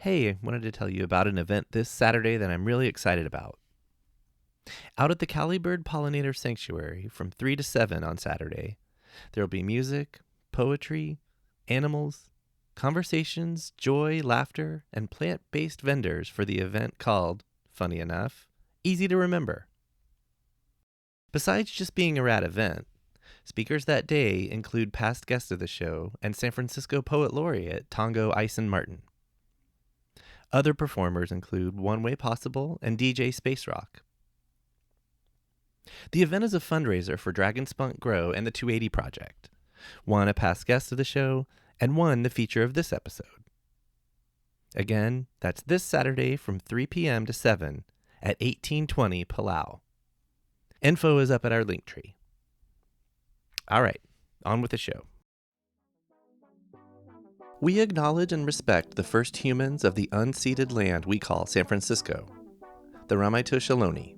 Hey, I wanted to tell you about an event this Saturday that I'm really excited about. Out at the Calibird Pollinator Sanctuary from 3 to 7 on Saturday, there will be music, poetry, animals, conversations, joy, laughter, and plant-based vendors for the event called, funny enough, Easy to Remember. Besides just being a rad event, speakers that day include past guests of the show and San Francisco Poet Laureate Tongo Ison Martin. Other performers include One Way Possible and DJ Space Rock. The event is a fundraiser for Dragonspunk Grow and the 280 Project, one a past guest of the show, and one the feature of this episode. Again, that's this Saturday from 3 p.m. to 7 at 1820 Palau. Info is up at our link tree. All right, on with the show. We acknowledge and respect the first humans of the unceded land we call San Francisco, the Ramaytush Ohlone.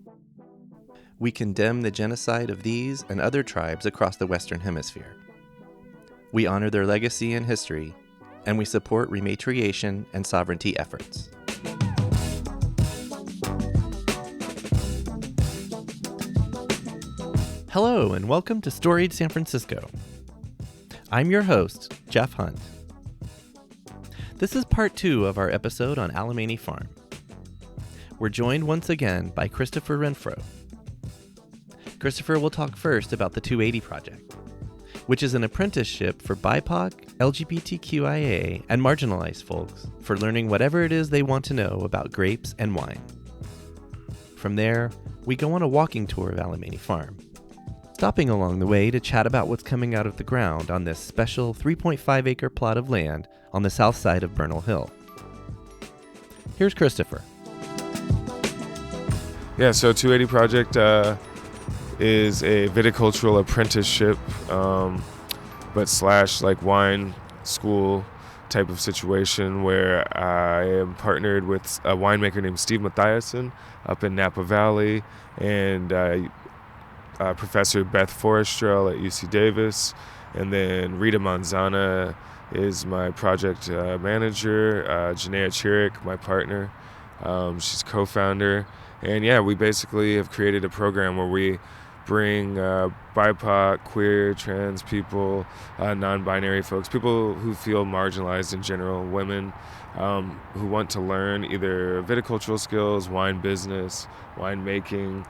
We condemn the genocide of these and other tribes across the Western Hemisphere. We honor their legacy and history, and we support rematriation and sovereignty efforts. Hello, and welcome to Storied San Francisco. I'm your host, Jeff Hunt. This is part 2 of our episode on Alemany Farm. We're joined once again by Christopher Renfro. Christopher will talk first about the 280 Project, which is an apprenticeship for BIPOC, LGBTQIA, and marginalized folks for learning whatever it is they want to know about grapes and wine. From there, we go on a walking tour of Alemany Farm, stopping along the way to chat about what's coming out of the ground on this special 3.5-acre plot of land on the south side of Bernal Hill. Here's Christopher. Yeah, so 280 Project is a viticultural apprenticeship, but slash like wine school type of situation where I am partnered with a winemaker named Steve Mathiasen up in Napa Valley and Professor Beth Forrestrell at UC Davis, and then Rita Manzana is my project manager, Janaea Chirik, my partner, she's co-founder, and yeah, we basically have created a program where we bring BIPOC, queer, trans people, non-binary folks, people who feel marginalized in general, women who want to learn either viticultural skills, wine business, wine making,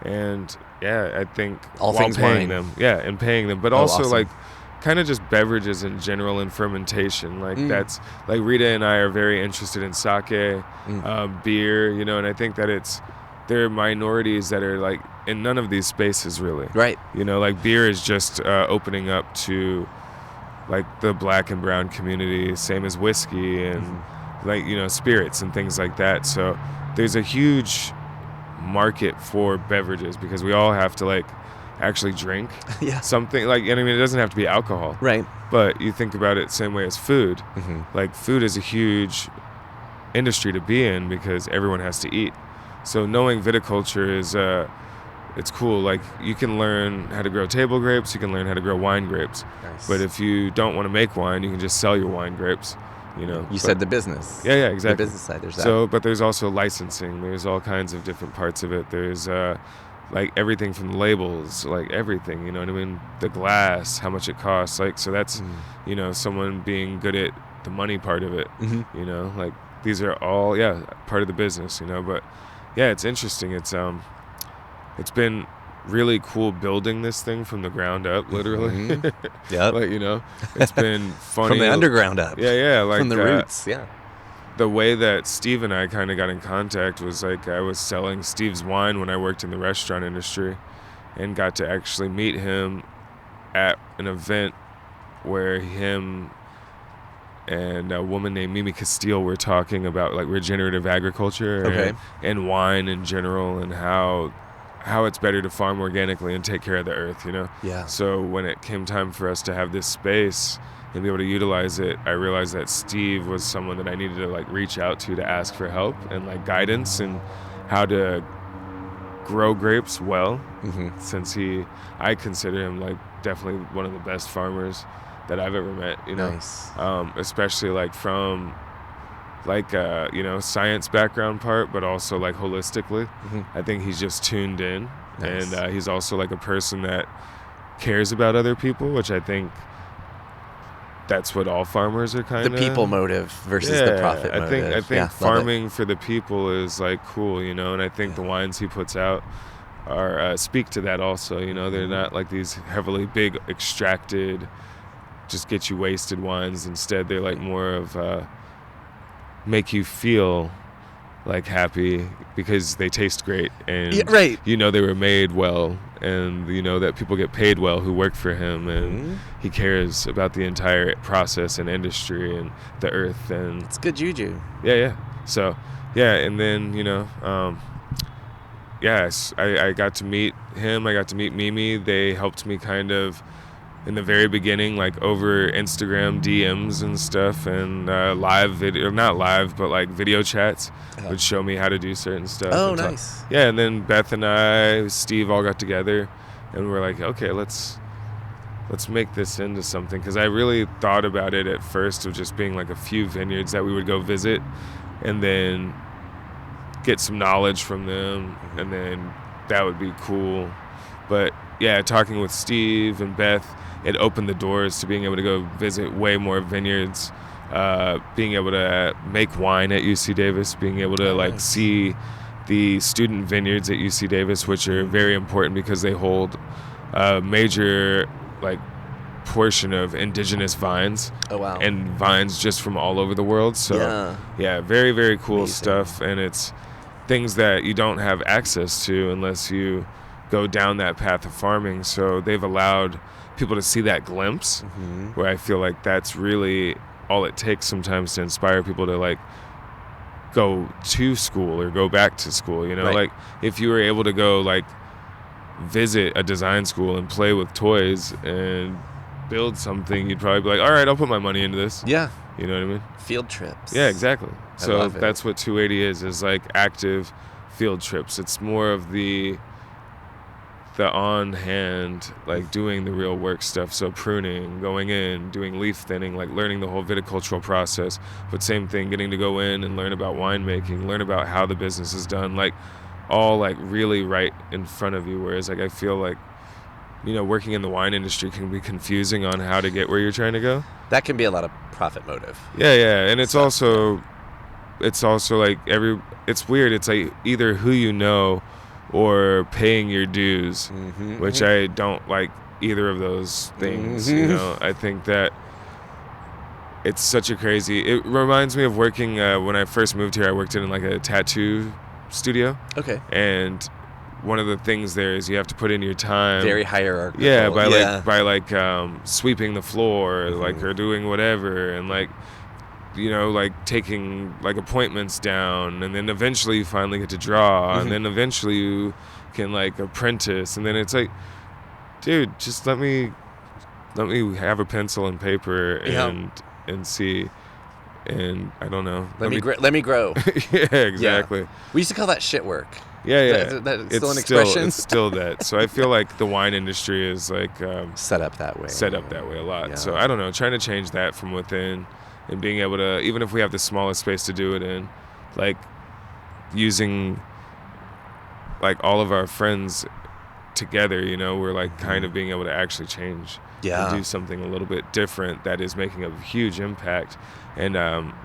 and yeah, I think all while things paying wine. them, yeah, and paying them, but also awesome. like kind of just beverages in general and fermentation. Like that's like Rita and I are very interested in sake, beer, you know, and I think that there are minorities that are like in none of these spaces really. Right. You know, like beer is just opening up to like the black and brown community, same as whiskey and like, you know, spirits and things like that. So there's a huge market for beverages because we all have to like actually drink something, like, and I mean, it doesn't have to be alcohol, Right. but you think about it same way as food. Like food is a huge industry to be in because everyone has to eat. So knowing viticulture is it's cool. Like you can learn how to grow table grapes, you can learn how to grow wine grapes. Nice. But if you don't want to make wine, you can just sell your wine grapes. You know, said the business. Yeah, exactly. The business side, there's that. So, but there's also licensing. There's all kinds of different parts of it. There's like everything from labels, like everything, you know what I mean? The glass, how much it costs. Like, so that's, you know, someone being good at the money part of it, you know, like these are all, part of the business, you know, but yeah, it's interesting. It's been really cool building this thing from the ground up, literally. Yeah. Like, you know, it's been funny. From the underground up. Yeah. Like from the roots. Yeah. The way that Steve and I kind of got in contact was like I was selling Steve's wine when I worked in the restaurant industry and got to actually meet him at an event where him and a woman named Mimi Castile were talking about like regenerative agriculture and wine in general and how it's better to farm organically and take care of the earth, you know? Yeah. So when it came time for us to have this space and be able to utilize it, I realized that Steve was someone that I needed to like reach out to ask for help and like guidance and how to grow grapes well, since I consider him like definitely one of the best farmers that I've ever met, you know. Nice. Especially like from like science background part, but also like holistically. I think he's just tuned in. Nice. And he's also like a person that cares about other people, which I think that's what all farmers are kind of. The people motive versus the profit motive. I think farming for the people is like cool, and I think the wines he puts out are speak to that also. They're not like these heavily big extracted, just get you wasted wines. Instead, they're like more of make you feel like happy because they taste great, and they were made well, and that people get paid well who work for him, and he cares about the entire process and industry and the earth, and it's good juju. So and then I got to meet him. I got to meet Mimi. They helped me kind of in the very beginning, like over Instagram DMs and stuff, and live video, not live, but like video chats would show me how to do certain stuff. Oh, nice. And then Beth and I, Steve, all got together, and we're like, okay, let's make this into something. Because I really thought about it at first of just being like a few vineyards that we would go visit, and then get some knowledge from them, and then that would be cool. But yeah, talking with Steve and Beth, it opened the doors to being able to go visit way more vineyards, being able to make wine at UC Davis, being able to see the student vineyards at UC Davis, which are very important because they hold a major portion of indigenous vines. Oh, wow. And vines just from all over the world. So yeah, very, very cool stuff. And it's things that you don't have access to unless you go down that path of farming. So they've allowed people to see that glimpse, where I feel like that's really all it takes sometimes to inspire people to go to school or go back to school. Like if you were able to go visit a design school and play with toys and build something, you'd probably be like, all right, I'll put my money into this. Yeah. You know what I mean? Field trips. Yeah, exactly. So that's what 280 is active field trips. It's more of the on hand, doing the real work stuff. So pruning, going in, doing leaf thinning, learning the whole viticultural process. But same thing, getting to go in and learn about winemaking, learn about how the business is done, all really right in front of you. Whereas I feel working in the wine industry can be confusing on how to get where you're trying to go. That can be a lot of profit motive. Yeah, and it's also it's weird. It's either who you know or paying your dues, which I don't like either of those things. I think that it's such a crazy. It reminds me of working when I first moved here. I worked in a tattoo studio. Okay. And one of the things there is you have to put in your time. Very hierarchical. Yeah, by sweeping the floor, or doing whatever, and taking appointments down, and then eventually you finally get to draw, and then eventually you can apprentice, and then it's dude, just let me have a pencil and paper and see, and I don't know. Let me grow. Yeah, exactly. Yeah. We used to call that shit work. Yeah. That's still an expression. It's still that. So I feel the wine industry is set up that way. Set up that way a lot. Yeah. So I don't know, trying to change that from within. And being able to, even if we have the smallest space to do it in, using all of our friends together, we're kind of being able to actually change and do something a little bit different that is making a huge impact. And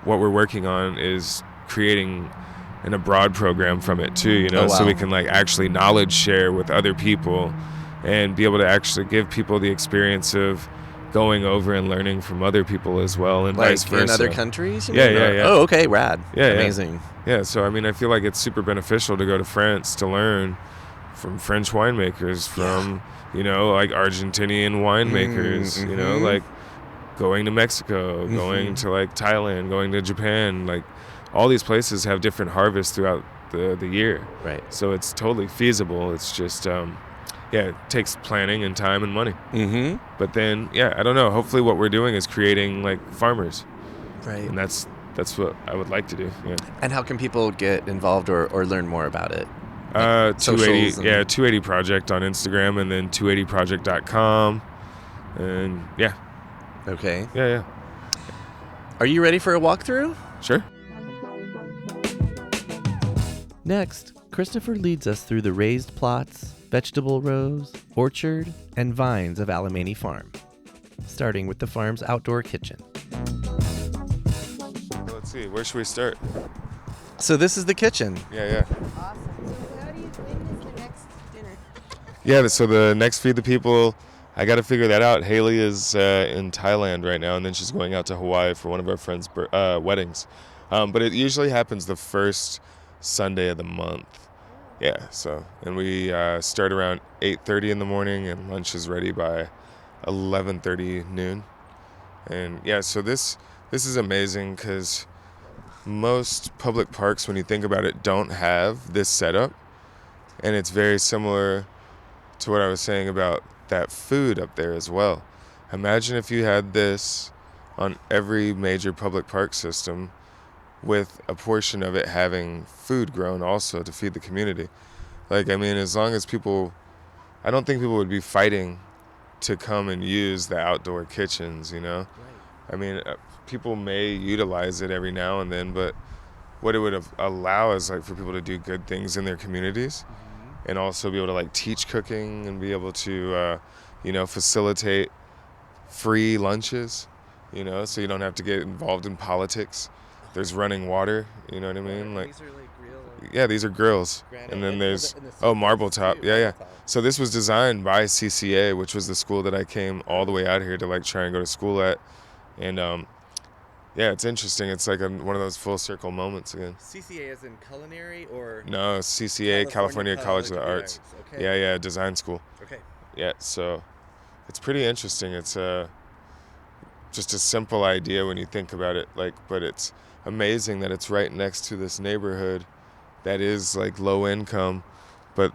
what we're working on is creating an abroad program from it too, so we can actually knowledge share with other people and be able to actually give people the experience of going over and learning from other people as well, and vice versa. In other countries? Yeah. Oh, okay, rad. Yeah, amazing. Yeah, so I feel it's super beneficial to go to France to learn from French winemakers, from Argentinian winemakers, going to Mexico, going to Thailand, going to Japan, all these places have different harvests throughout the year. Right. So it's totally feasible. It's just it takes planning and time and money. But then, I don't know. Hopefully, what we're doing is creating farmers. Right. And that's what I would like to do. Yeah. And how can people get involved or learn more about it? 280. 280 Project on Instagram, and then 280project.com, and Okay. Yeah. Are you ready for a walkthrough? Sure. Next, Christopher leads us through the raised plots, vegetable rows, orchard, and vines of Alemany Farm, starting with the farm's outdoor kitchen. Let's see, where should we start? So this is the kitchen. Yeah. Awesome. So when is the next dinner? Yeah, so the next Feed the People, I got to figure that out. Haley is in Thailand right now, and then she's going out to Hawaii for one of our friends' weddings. But it usually happens the first Sunday of the month. Yeah, so, and we start around 8:30 in the morning, and lunch is ready by 11:30 noon. And yeah, so this is amazing because most public parks, when you think about it, don't have this setup. And it's very similar to what I was saying about that food up there as well. Imagine if you had this on every major public park system, with a portion of it having food grown also to feed the community. Like, I mean, as long as I don't think people would be fighting to come and use the outdoor kitchens, you know? Right. I mean, people may utilize it every now and then, but what it would allow is like for people to do good things in their communities, and also be able to like teach cooking and be able to, facilitate free lunches, so you don't have to get involved in politics. There's running water, you know what I mean? Like, these are like real. Yeah, these are grills. And then there's marble top. Yeah. So this was designed by CCA, which was the school that I came all the way out here to like try and go to school at. And it's interesting. It's like one of those full circle moments again. CCA as in culinary or? No, CCA, California College of the Arts. Okay. Yeah, design school. Okay. Yeah, so it's pretty interesting. It's just a simple idea when you think about it, but it's amazing that it's right next to this neighborhood that is like low income, but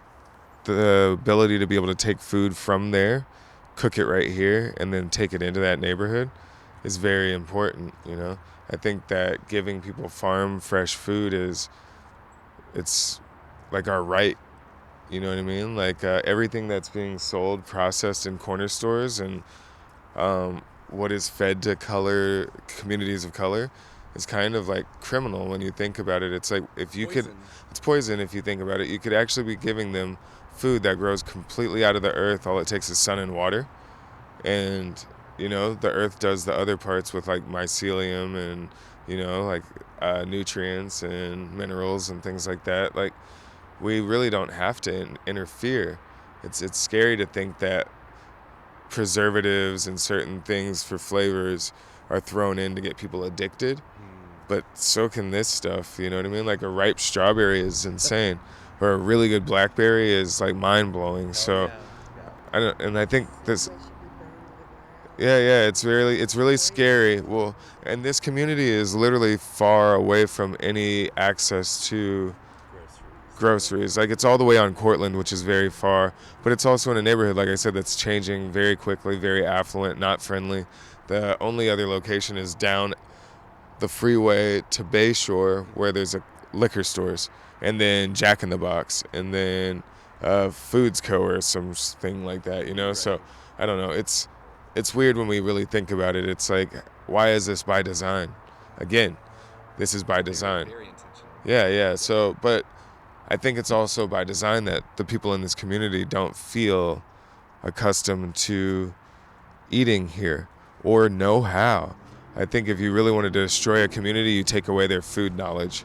the ability to be able to take food from there, cook it right here, and then take it into that neighborhood is very important. I think that giving people farm fresh food it's like our right. You know what I mean? Like everything that's being sold, processed in corner stores, and what is fed to communities of color is kind of like criminal when you think about it. It's like it's poison if you think about it. You could actually be giving them food that grows completely out of the earth. All it takes is sun and water, and the earth does the other parts with like mycelium and nutrients and minerals and things like that. Like, we really don't have to interfere. It's scary to think that preservatives and certain things for flavors are thrown in to get people addicted, but so can this stuff. You know what I mean? Like a ripe strawberry is insane, or a really good blackberry is like mind blowing. I think this. Yeah, it's really scary. Well, and this community is literally far away from any access to groceries. Like, it's all the way on Cortland, which is very far, but it's also in a neighborhood, like I said, that's changing very quickly, very affluent, not friendly. The only other location is down the freeway to Bayshore, where there's a liquor stores, and then Jack in the Box, and then Foods Co. or something like that, Right. So I don't know. It's weird when we really think about it. It's like, why is this by design? Again, this is by design. Very intentional. Yeah. So, but I think it's also by design that the people in this community don't feel accustomed to eating here or know how. I think if you really want to destroy a community, you take away their food knowledge.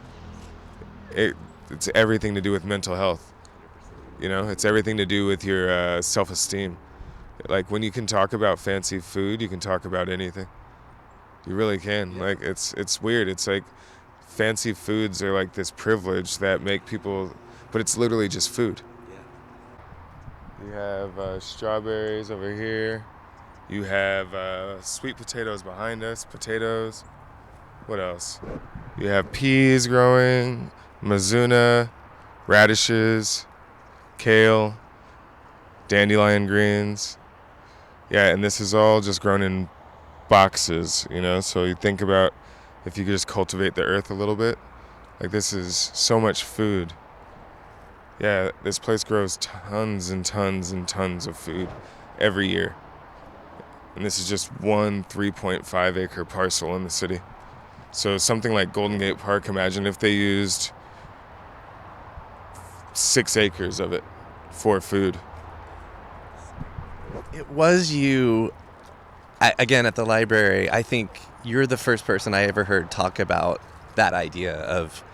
It's everything to do with mental health. It's everything to do with your self-esteem. Like, when you can talk about fancy food, you can talk about anything. You really can. Yeah. Like, it's weird. It's like fancy foods are like this privilege that make people, but it's literally just food. Yeah. You have strawberries over here. You have sweet potatoes behind us, potatoes. What else? You have peas growing, mizuna, radishes, kale, dandelion greens. Yeah, and this is all just grown in boxes, so you think about if you could just cultivate the earth a little bit. Like, this is so much food. Yeah, this place grows tons and tons and tons of food every year. And this is just one 3.5 acre parcel in the city. So something like Golden Gate Park, imagine if they used 6 acres of it for food. It was you, again, at the library. I think you're the first person I ever heard talk about that idea of,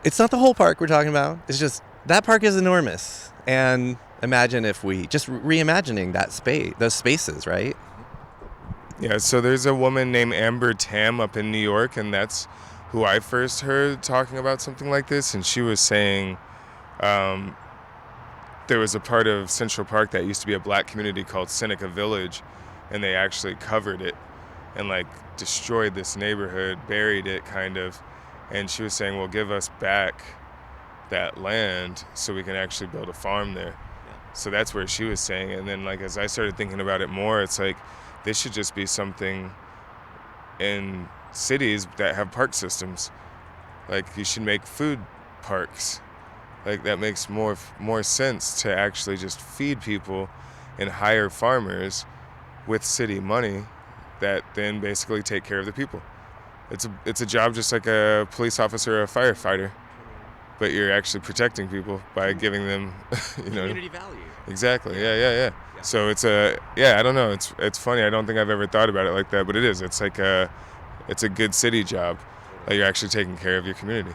it's not the whole park we're talking about. It's just, that park is enormous. And imagine if we, just reimagining that space, those spaces, right? Yeah, so there's a woman named Amber Tam up in New York, and that's who I first heard talking about something like this. And she was saying there was a part of Central Park that used to be a black community called Seneca Village, and they actually covered it and like destroyed this neighborhood, buried it kind of. And she was saying, well, give us back that land so we can actually build a farm there. Yeah. So that's where she was saying. And then like as I started thinking about it more, it's like this should just be something in cities that have park systems. Like you should make food parks. Like that makes more sense to actually just feed people and hire farmers with city money that then basically take care of the people. It's a job just like a police officer or a firefighter, but you're actually protecting people by giving them, community value. Exactly. Yeah. So I don't know. It's funny. I don't think I've ever thought about it like that, but it is. It's like it's a good city job. Like you're actually taking care of your community.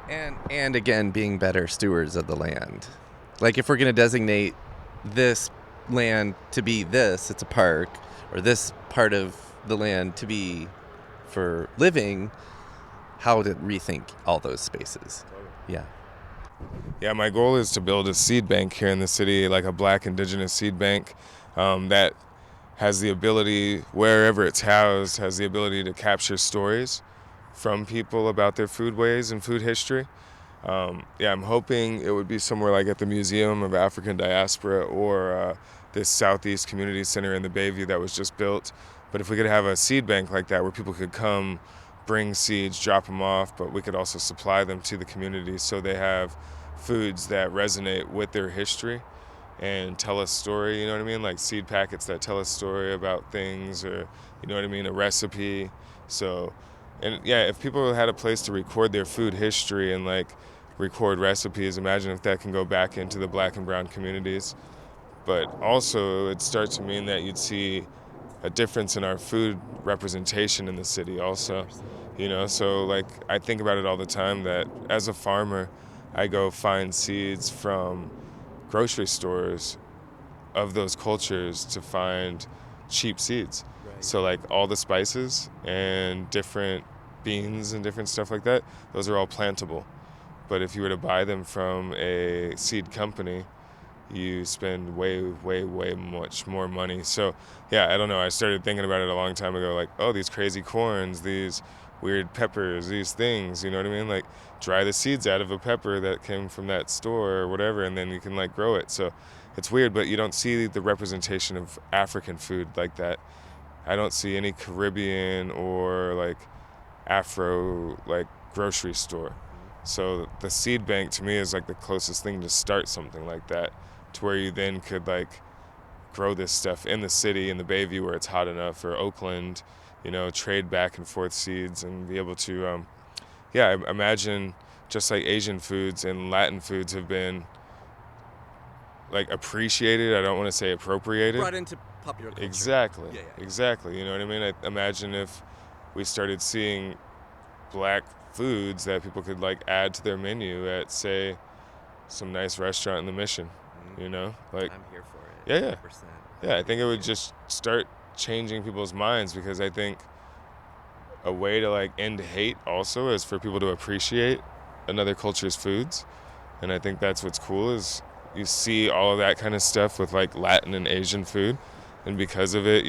And again, being better stewards of the land. Like if we're going to designate this land to be this, it's a park, or this part of the land to be for living, how to rethink all those spaces. Yeah, my goal is to build a seed bank here in the city, like a black indigenous seed bank that has the ability, wherever it's housed, has the ability to capture stories from people about their foodways and food history. I'm hoping it would be somewhere like at the Museum of African Diaspora or this Southeast Community Center in the Bayview that was just built. But if we could have a seed bank like that where people could come, bring seeds, drop them off, but we could also supply them to the community so they have foods that resonate with their history and tell a story, you know what I mean? Like seed packets that tell a story about things, or, you know what I mean, a recipe. So, and yeah, if people had a place to record their food history and like record recipes, imagine if that can go back into the black and brown communities. But also it starts to mean that you'd see a difference in our food representation in the city also, so like I think about it all the time that as a farmer I go find seeds from grocery stores of those cultures to find cheap seeds. Right. So like all the spices and different beans and different stuff like that, those are all plantable. But if you were to buy them from a seed company, you spend way much more money. So yeah, I don't know, I started thinking about it a long time ago, like, oh, these crazy corns, these weird peppers, these things, you know what I mean? Like dry the seeds out of a pepper that came from that store or whatever, and then you can like grow it. So it's weird, but you don't see the representation of African food like that. I don't see any Caribbean or like Afro like grocery store. So the seed bank to me is like the closest thing to start something like that, to where you then could like grow this stuff in the city, in the Bayview where it's hot enough, or Oakland, trade back and forth seeds and be able to, imagine just like Asian foods and Latin foods have been like appreciated. I don't want to say appropriated. Brought into popular culture. Exactly. Yeah. Exactly. You know what I mean? I imagine if we started seeing black foods that people could like add to their menu at, say, some nice restaurant in the Mission, like I'm here for it. Yeah. 100%. Yeah, I think it would just start changing people's minds, because I think a way to like end hate also is for people to appreciate another culture's foods. And I think that's what's cool, is you see all of that kind of stuff with like Latin and Asian food, and because of it,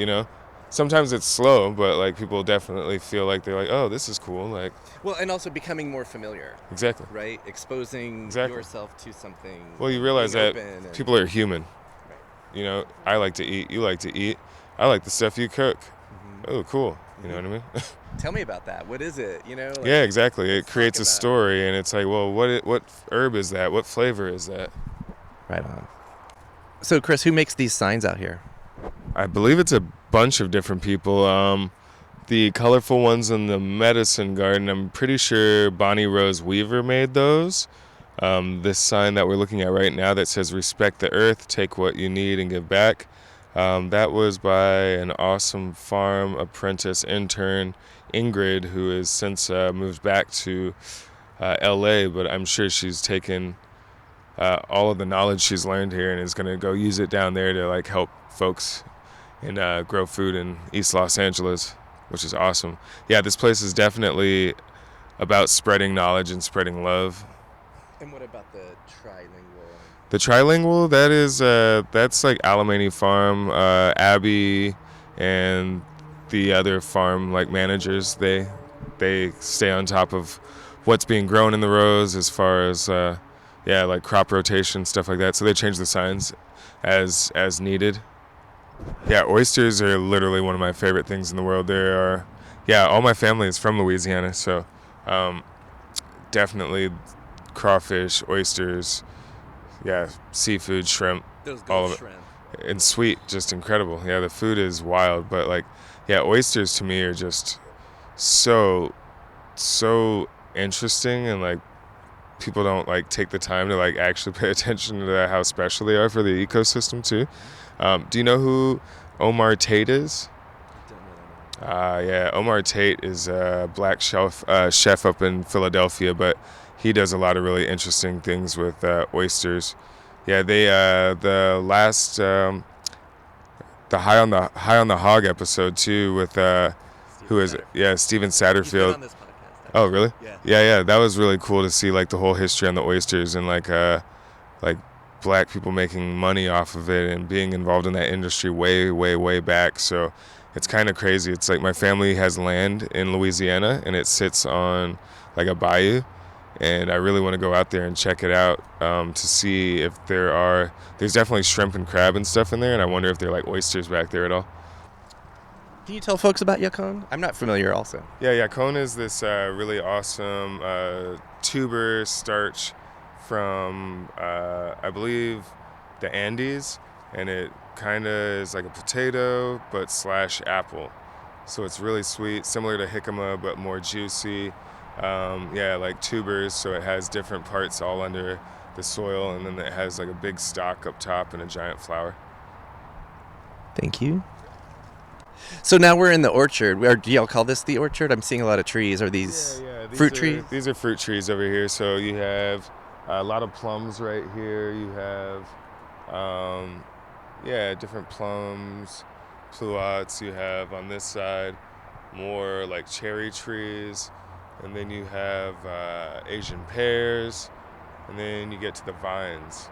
sometimes it's slow, but like people definitely feel like they're like, oh, this is cool. Like, well, and also becoming more familiar. Exactly. Right? Exposing yourself to something. Well, you realize that people are human. Right. I like to eat, you like to eat. I like the stuff you cook. Mm-hmm. Oh, cool. You know what I mean? Tell me about that. What is it? Yeah, exactly. It creates a story, and it's like, well, what herb is that? What flavor is that? Right on. So, Chris, who makes these signs out here? I believe it's a bunch of different people. The colorful ones in the medicine garden, I'm pretty sure Bonnie Rose Weaver made those. This sign that we're looking at right now that says respect the earth, take what you need and give back. That was by an awesome farm apprentice intern, Ingrid, who has since moved back to LA, but I'm sure she's taken all of the knowledge she's learned here and is going to go use it down there to like help folks and grow food in East Los Angeles, which is awesome. Yeah, this place is definitely about spreading knowledge and spreading love. And what about the trilingual? The trilingual, that's like Alemany Farm, Abby, and the other farm like managers. They stay on top of what's being grown in the rows as far as like crop rotation, stuff like that. So they change the signs as needed. Yeah, oysters are literally one of my favorite things in the world. All my family is from Louisiana, so definitely crawfish, oysters, seafood, shrimp, all of it. Shrimp. And sweet, just incredible. Yeah, the food is wild, but oysters to me are just so interesting, and like people don't like take the time to like actually pay attention to how special they are for the ecosystem too. Do you know who Omar Tate is? Omar Tate is a black chef up in Philadelphia, but he does a lot of really interesting things with oysters. Yeah, they the last the High on the Hog episode too with who is it? Yeah, Steven Satterfield. He's been on this podcast, Oh, really? Yeah. Yeah. That was really cool to see like the whole history on the oysters and like black people making money off of it and being involved in that industry way back. So it's kind of crazy. It's like my family has land in Louisiana and it sits on like a bayou, and I really want to go out there and check it out to see if there's definitely shrimp and crab and stuff in there, and I wonder if there are like oysters back there at all. Can you tell folks about yacon? I'm not familiar also. Yeah, yacon is this really awesome tuber starch from, I believe, the Andes, and it kind of is like a potato but / apple. So it's really sweet, similar to jicama but more juicy. Like tubers, so it has different parts all under the soil, and then it has like a big stalk up top and a giant flower. Thank you. So now we're in the orchard. Or do y'all call this the orchard? I'm seeing a lot of trees. Are these fruit trees? These are fruit trees over here. So you have a lot of plums right here. You have, different plums, pluots. You have on this side more like cherry trees. And then you have Asian pears. And then you get to the vines.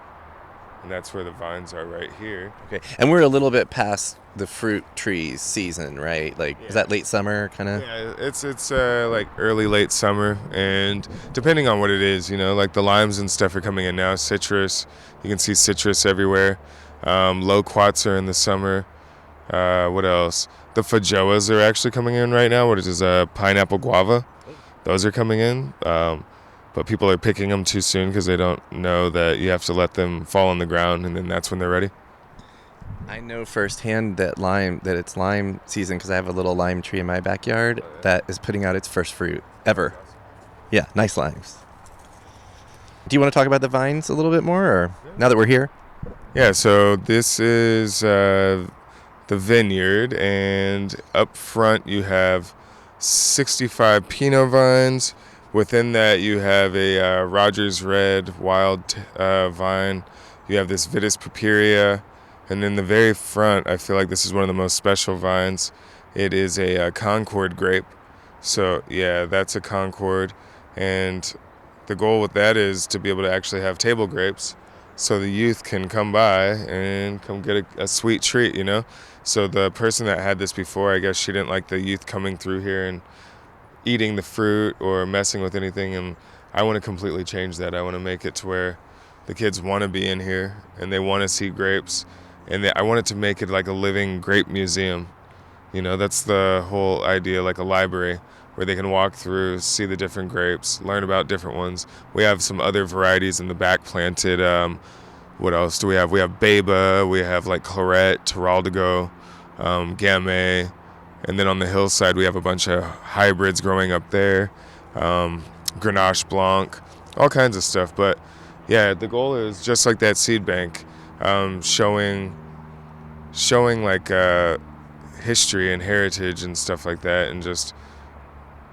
And that's where the vines are right here. Okay. And we're a little bit past the fruit trees season, right? Like, Is that late summer kind of? Yeah, it's like early, late summer. And depending on what it is, like the limes and stuff are coming in now. Citrus, you can see citrus everywhere. Loquats are in the summer. What else? The feijoas are actually coming in right now, which is pineapple guava. Those are coming in. But people are picking them too soon because they don't know that you have to let them fall on the ground, and then that's when they're ready. I know firsthand that it's lime season because I have a little lime tree in my backyard that is putting out its first fruit ever. Yeah, nice limes. Do you want to talk about the vines a little bit more, or now that we're here? Yeah, so this is the vineyard, and up front you have 65 Pinot vines. Within that, you have a Rogers Red wild vine. You have this Vitis purpurea. And in the very front, I feel like this is one of the most special vines. It is a Concord grape. So, yeah, that's a Concord. And the goal with that is to be able to actually have table grapes so the youth can come by and come get a sweet treat, So the person that had this before, I guess she didn't like the youth coming through here and eating the fruit or messing with anything, and I want to completely change that. I want to make it to where the kids want to be in here and they want to see grapes, and I want it to make it like a living grape museum. That's the whole idea, like a library where they can walk through, see the different grapes, learn about different ones. We have some other varieties in the back planted. What else do we have? We have Beba, we have like Claret, Teraldigo, Gamay, And then on the hillside, we have a bunch of hybrids growing up there, Grenache Blanc, all kinds of stuff. But yeah, the goal is just like that seed bank, showing like history and heritage and stuff like that, and just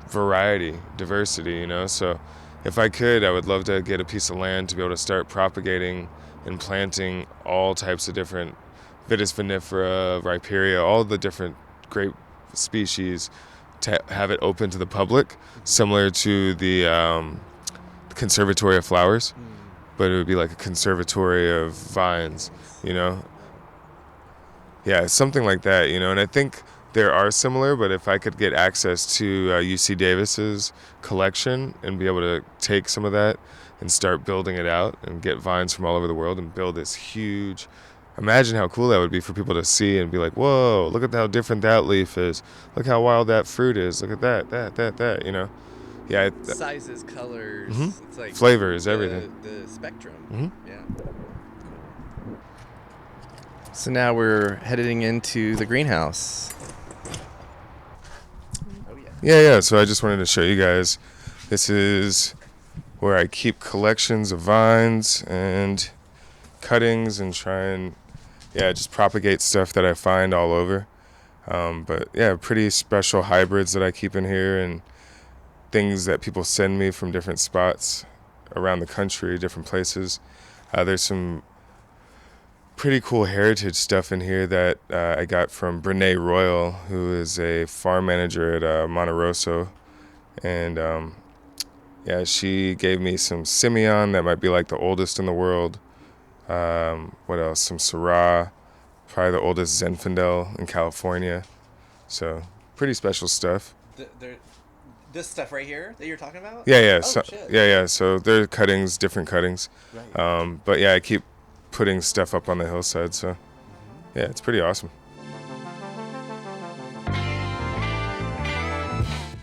variety, diversity, you know. So if I could, I would love to get a piece of land to be able to start propagating and planting all types of different Vitis vinifera, Riparia, all the different grape species, to have it open to the public, similar to the Conservatory of Flowers, but it would be like a conservatory of vines, you know. Yeah, something like that, you know. And I think there are similar, but if I could get access to UC Davis's collection and be able to take some of that and start building it out and get vines from all over the world and build this huge, imagine how cool that would be for people to see and be like, whoa, look at how different that leaf is. Look how wild that fruit is. Look at that, you know. Yeah. Sizes, colors, it's like flavors, everything. The spectrum. Mm-hmm. Yeah. So now we're heading into the greenhouse. Oh yeah. Yeah. So I just wanted to show you guys. This is where I keep collections of vines and cuttings and try and just propagate stuff that I find all over. But yeah, pretty special hybrids that I keep in here, and things that people send me from different spots around the country, different places. There's some pretty cool heritage stuff in here that I got from Brene Royal, who is a farm manager at Monte Rosso. And she gave me some Simeon that might be like the oldest in the world. What else? Some Syrah, probably the oldest Zinfandel in California. So pretty special stuff. This stuff right here that you're talking about? Yeah. Oh, shit. So they're cuttings, different cuttings. Right. But yeah, I keep putting stuff up on the hillside. So yeah, it's pretty awesome.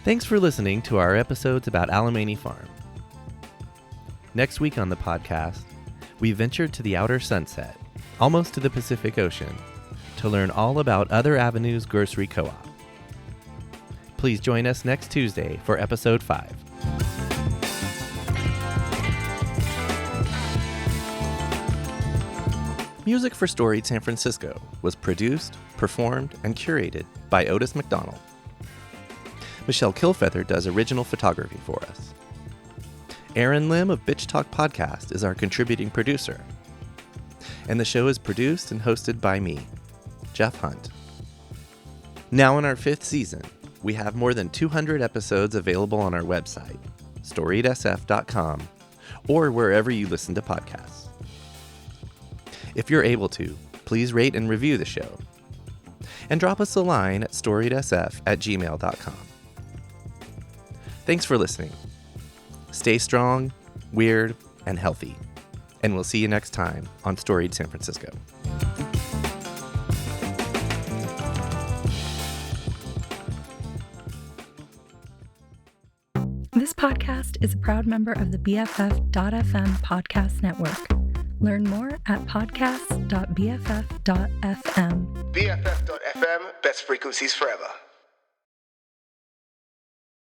Thanks for listening to our episodes about Alemany Farm. Next week on the podcast, we ventured to the outer sunset, almost to the Pacific Ocean, to learn all about Other Avenues Grocery Co-op. Please join us next Tuesday for episode 5. Music for Storied San Francisco was produced, performed, and curated by Otis McDonald. Michelle Kilfeather does original photography for us. Aaron Lim of Bitch Talk Podcast is our contributing producer. And the show is produced and hosted by me, Jeff Hunt. Now in our 5th season, we have more than 200 episodes available on our website, storiedsf.com, or wherever you listen to podcasts. If you're able to, please rate and review the show. And drop us a line at storiedsf@gmail.com. Thanks for listening. Stay strong, weird, and healthy. And we'll see you next time on Storied San Francisco. This podcast is a proud member of the BFF.FM podcast network. Learn more at podcasts.bff.fm. BFF.FM, best frequencies forever.